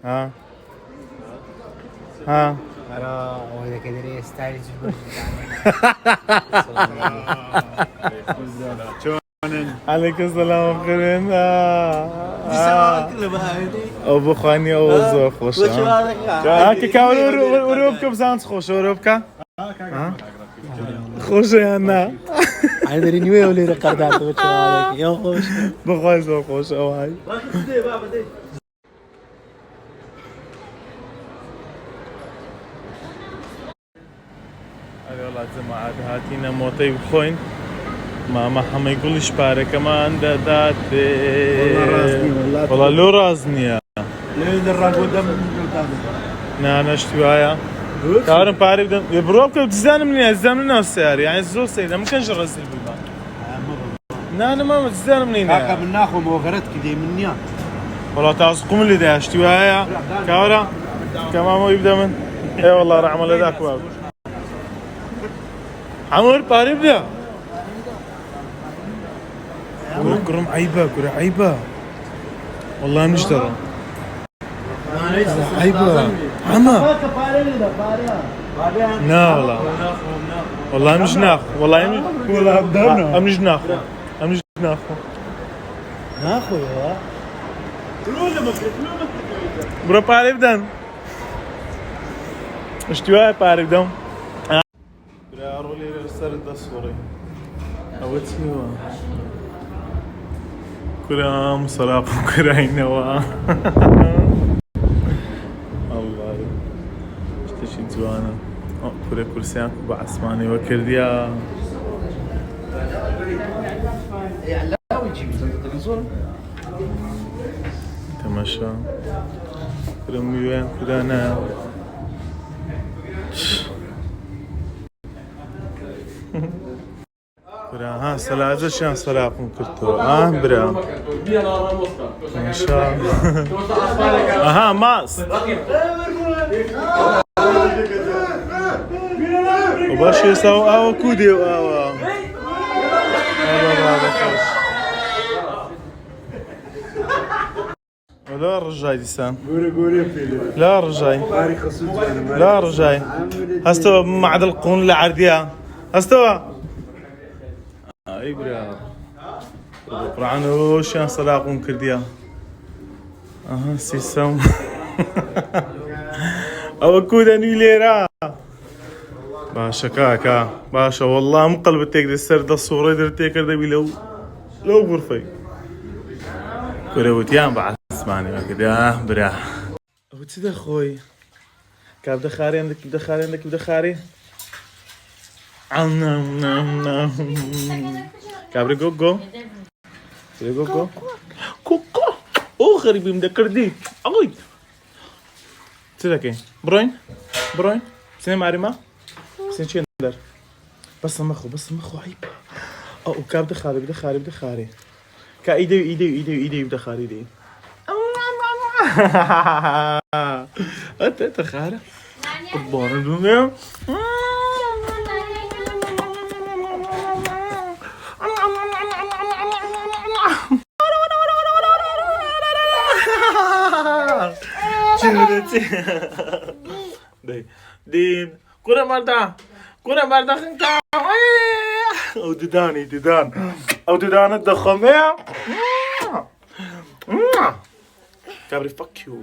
ها ها آره وإذا كده ستايل عليك السلام أخرين أبو خاني أوزو خوش كاكا وروبكا بزانس خوش وروبكا خوش يانا هذا رينيوي ولا رقدات بتشوالك يا خوش بخوش خوش أوهاي والله جماعة هاتينا موطي بخوين ما حما يقولش بارك كمان دات والله لو رازنيا لين الرقم دم نانا اشتوايا كارم باري بدن يبروك بتزان مني الزان منه السعر يعني زول سيدا ممكن نرزل بالبان نانا ما تزان مني كاكا بناخو موغرت كذي مني والله تعصقوا اللي ده اشتوايا كارا كمان مو يبدا من اي والله راح عمل ذاك باب عمر باري بدا كرم عيبة كرة عيبة والله مش ترى عيبة عما لا والله والله مش ناخ والله والله بدنا مش ناخ مش ناخ ناخو يا برو باري بدن اشتواء باري بدن برا رولي السرد الصوري أوتيوا كرام صلاة كراينوا الله اشتشي جوانا كرة كرسيان كوبا عسماني وكرديا تماشى كرمي وين كرانا برا ها سلاجة شان سلاقم كرتو برا ما شاء الله اها ماس وباش يساو او كودي او لا رجاي ديسان لا رجاي لا رجاي هستوى معدل القون لعرديا هستوى اي برا برانو شان صلاقون كرديا اها سيسم او كودا نيليرا باشا كاكا باشا والله مقلبتك دي السرد الصورة درتك كردا بلو لو غرفي كروتيان بعد اسمعني كده برا وتدا خوي كاب دخاري عندك بدخاري عندك بدخاري كابري جوجو جوجو كوكو او غريبي مذكر دي اي تلاقي بروين سنة معرمة سنة شي ندر بس مخو عيب او كاب بدخاري كا ايدي بدخاري دي انت خارة قبار الدنيا دين كورة مردا خنكا او ددان الضخمة كابري فك يو